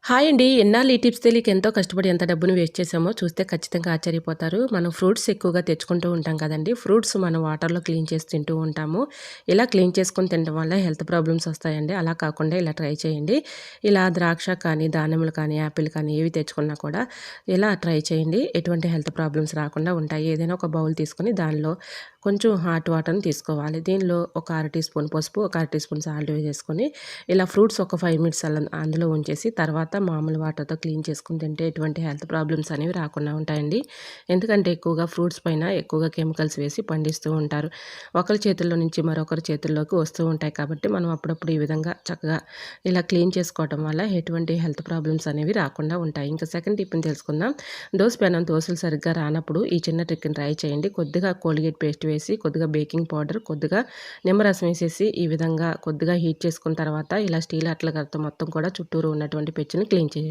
Hi అండి. ఎన్నాళ్ళు ఈ టిప్స్ తెలియక ఎంతో కష్టపడి ఎంత డబ్బును వేస్ట్ చేశామో చూస్తే ఖచ్చితంగా ఆశ్చర్యపోతారు. మనం ఫ్రూట్స్ ఎక్కువగా తెచ్చుకుంటూ ఉంటాం కదండీ! ఫ్రూట్స్ మనం వాటర్‌లో క్లీన్ చేసి తింటూ ఉంటాము. ఇలా క్లీన్ చేసుకొని తినడం వల్ల హెల్త్ ప్రాబ్లమ్స్ వస్తాయండి. అలా కాకుండా ఇలా ట్రై చేయండి. ఇలా ద్రాక్ష కానీ, దానిమ్మలు కానీ, యాపిల్ కానీ ఏవి తెచ్చుకున్నా కూడా ఇలా ట్రై చేయండి. ఎటువంటి హెల్త్ ప్రాబ్లమ్స్ రాకుండా ఉంటాయి. ఏదైనా ఒక బౌల్ తీసుకొని దానిలో కొంచెం హాట్ వాటర్‌ని తీసుకోవాలి. దీనిలో ఒక అర టీ స్పూన్ పసుపు, ఒక అర టీ స్పూన్ సాల్ట్ వేసేసుకొని ఇలా ఫ్రూట్స్ ఒక 5 మినిట్స్ అందులో ఉంచేసి తర్వాత మామూలు వాటర్‌తో క్లీన్ చేసుకొని తింటే ఎటువంటి హెల్త్ ప్రాబ్లమ్స్ అనేవి రాకుండా ఉంటాయండి. ఎందుకంటే ఎక్కువగా ఫ్రూట్స్ పైన ఎక్కువగా కెమికల్స్ వేసి పండిస్తూ ఉంటారు. ఒకరి చేతుల్లో నుంచి మరొకరి చేతుల్లోకి వస్తూ ఉంటాయి కాబట్టి మనం అప్పుడప్పుడు ఈ విధంగా చక్కగా ఇలా క్లీన్ చేసుకోవటం వల్ల ఎటువంటి హెల్త్ ప్రాబ్లమ్స్ అనేవి రాకుండా ఉంటాయి. ఇంకా సెకండ్ టిప్‌ని తెలుసుకుందాం. పెనం దోసలు సరిగ్గా రానప్పుడు ఈ చిన్న ట్రిక్‌ని ట్రై చేయండి. కొద్దిగా కోల్గేట్ పేస్ట్ వేసి, కొద్దిగా బేకింగ్ పౌడర్, కొద్దిగా నిమ్మరసం వేసేసి ఈ విధంగా కొద్దిగా హీట్ చేసుకున్న తర్వాత ఇలా స్టీల్ అట్లగడతో మొత్తం కూడా చుట్టూరు ఉన్నటువంటి పెచ్చుని క్లీన్ చేసేసుకోవాలి.